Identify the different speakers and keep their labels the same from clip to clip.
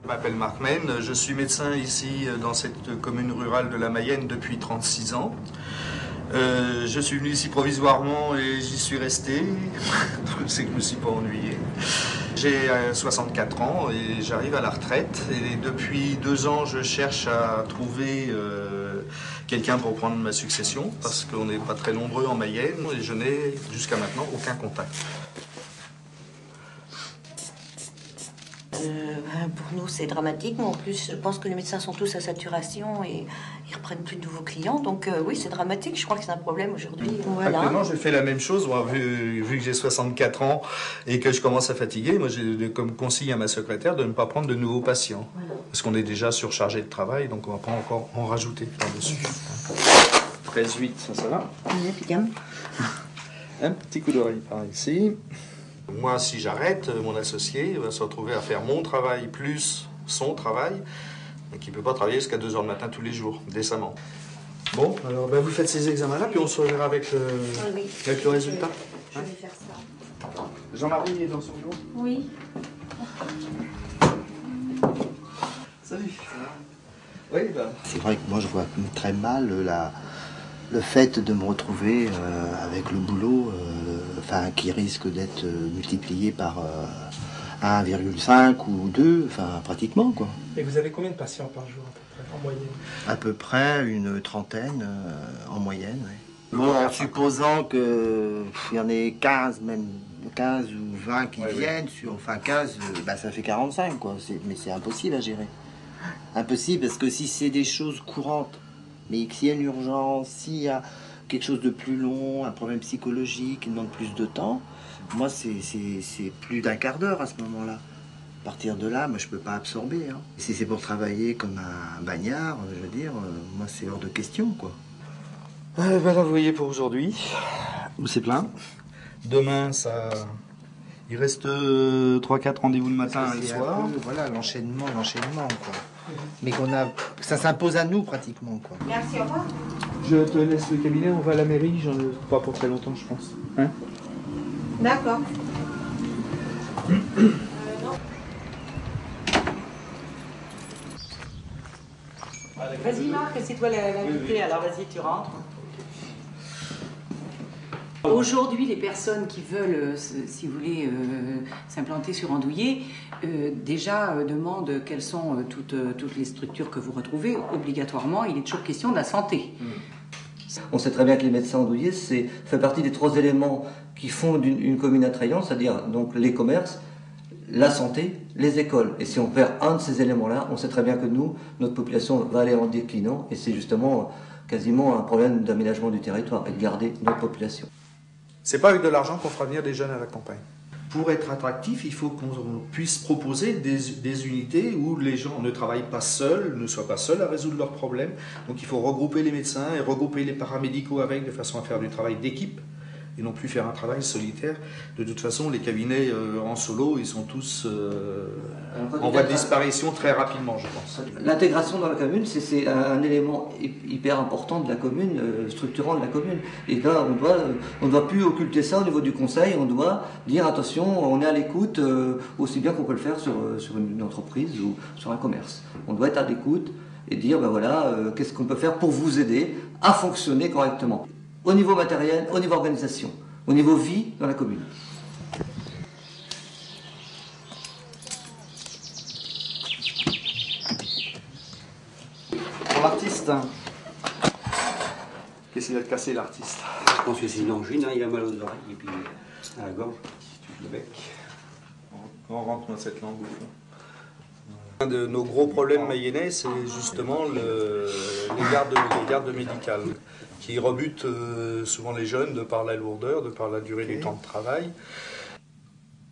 Speaker 1: Je m'appelle Marc Mène, je suis médecin ici dans cette commune rurale de la Mayenne depuis 36 ans. Je suis venu ici provisoirement et j'y suis resté. C'est que je ne me suis pas ennuyé. J'ai 64 ans et j'arrive à la retraite. Et depuis 2 ans, je cherche à trouver quelqu'un pour prendre ma succession parce qu'on n'est pas très nombreux en Mayenne et je n'ai jusqu'à maintenant aucun contact.
Speaker 2: Pour nous, c'est dramatique, mais en plus, je pense que les médecins sont tous à saturation et ils reprennent plus de nouveaux clients. Donc oui, c'est dramatique. Je crois que c'est un problème aujourd'hui. Voilà.
Speaker 1: Actuellement, je fais la même chose. Moi, vu que j'ai 64 ans et que je commence à fatiguer, moi, j'ai comme consigne à ma secrétaire de ne pas prendre de nouveaux patients. Voilà. Parce qu'on est déjà surchargé de travail, donc on ne va pas encore en rajouter par-dessus. 13,8, ça va?
Speaker 2: Oui, impeccable.
Speaker 1: Un petit coup d'oreille par ici. Moi, si j'arrête, mon associé va se retrouver à faire mon travail plus son travail, et qui ne peut pas travailler jusqu'à 2 h du matin tous les jours, décemment. Bon, alors vous faites ces examens-là, puis on se reverra avec le résultat.
Speaker 2: Je vais faire ça.
Speaker 1: Jean-Marie est dans son bureau?
Speaker 2: Oui.
Speaker 1: Salut. Oui,
Speaker 3: C'est vrai que moi, je vois très mal le fait de me retrouver avec le boulot qui risque d'être multiplié par 1,5 ou 2, pratiquement, quoi.
Speaker 4: Et vous avez combien de patients par jour, à peu près, en moyenne?
Speaker 3: À peu près une trentaine en moyenne, oui. Bon, en supposant qu'il y en ait 15, même 15 ou 20 qui viennent, sur 15, ça fait 45, quoi. Mais c'est impossible à gérer. Impossible, parce que si c'est des choses courantes, mais s'il y a une urgence, s'il y a quelque chose de plus long, un problème psychologique qui demande plus de temps, moi, c'est plus d'1 quart d'heure à ce moment-là. À partir de là, moi, je peux pas absorber. Hein. Si c'est pour travailler comme un bagnard, je veux dire, moi, c'est hors de question, quoi.
Speaker 1: Là, vous voyez pour aujourd'hui, c'est plein. Demain, il reste 3-4 rendez-vous le matin et le soir.
Speaker 3: Voilà, l'enchaînement, quoi. Mais ça s'impose à nous pratiquement, quoi.
Speaker 2: Merci, au revoir.
Speaker 4: Je te laisse le cabinet, on va à la mairie, j'en ai pas pour très longtemps, je pense. Hein?
Speaker 2: D'accord.
Speaker 5: Vas-y Marc, c'est toi l'invité, alors vas-y tu rentres. Aujourd'hui, les personnes qui veulent, si vous voulez, s'implanter sur Andouillé, déjà demandent quelles sont toutes les structures que vous retrouvez. Obligatoirement, il est toujours question de la santé.
Speaker 6: On sait très bien que les médecins andouillés fait partie des 3 éléments qui font une commune attrayante, c'est-à-dire donc les commerces, la santé, les écoles. Et si on perd un de ces éléments-là, on sait très bien que notre population va aller en déclinant, et c'est justement quasiment un problème d'aménagement du territoire et de garder notre population.
Speaker 1: C'est pas avec de l'argent qu'on fera venir des jeunes à la campagne. Pour être attractif, il faut qu'on puisse proposer des unités où les gens ne travaillent pas seuls, ne soient pas seuls à résoudre leurs problèmes. Donc il faut regrouper les médecins et regrouper les paramédicaux avec, de façon à faire du travail d'équipe et non plus faire un travail solitaire. De toute façon, les cabinets en solo, ils sont tous en voie de disparition très rapidement, je pense.
Speaker 6: L'intégration dans la commune, c'est un élément hyper important de la commune, structurant de la commune. Et là, on ne doit plus occulter ça au niveau du conseil, on doit dire attention, on est à l'écoute, aussi bien qu'on peut le faire sur une entreprise ou sur un commerce. On doit être à l'écoute et dire, qu'est-ce qu'on peut faire pour vous aider à fonctionner correctement. Au niveau matériel, au niveau organisation, au niveau vie dans la commune.
Speaker 1: Pour l'artiste, qu'est-ce qu'il a cassé l'artiste?
Speaker 7: Je pense que c'est une angine, il a mal aux oreilles et puis à la gorge, le bec.
Speaker 1: On rentre dans cette langue au fond. Un de nos gros problèmes mayennais, c'est justement les gardes médicales, qui rebutent souvent les jeunes de par la lourdeur, de par la durée du temps de travail.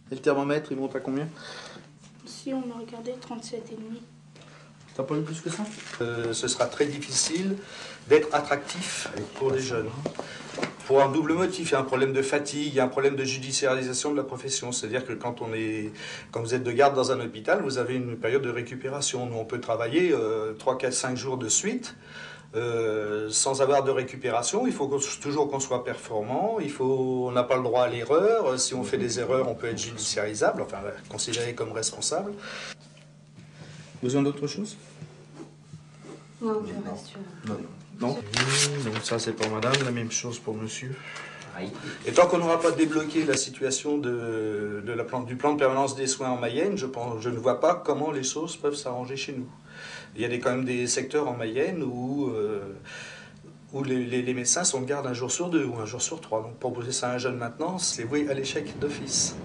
Speaker 1: Et le thermomètre, il monte à combien?
Speaker 8: Si on a regardé 37,5.
Speaker 1: T'as pas eu plus que ça? Ce sera très difficile d'être attractif pour les jeunes. Pour un double motif, il y a un problème de fatigue, il y a un problème de judiciarisation de la profession. C'est-à-dire que quand vous êtes de garde dans un hôpital, vous avez une période de récupération. Nous, on peut travailler 3, 4, 5 jours de suite sans avoir de récupération. Il faut toujours qu'on soit performant. On n'a pas le droit à l'erreur. Si on fait des erreurs, on peut être judiciarisable, enfin considéré comme responsable. Besoin d'autre chose?
Speaker 8: Non, je reste.
Speaker 1: Non. Donc ça c'est pour madame, la même chose pour monsieur. Et tant qu'on n'aura pas débloqué la situation du plan de permanence des soins en Mayenne, je ne vois pas comment les choses peuvent s'arranger chez nous. Il y a quand même des secteurs en Mayenne où les médecins sont de garde un jour sur 2 ou un jour sur 3. Donc proposer ça à un jeune maintenant, c'est voué à l'échec d'office.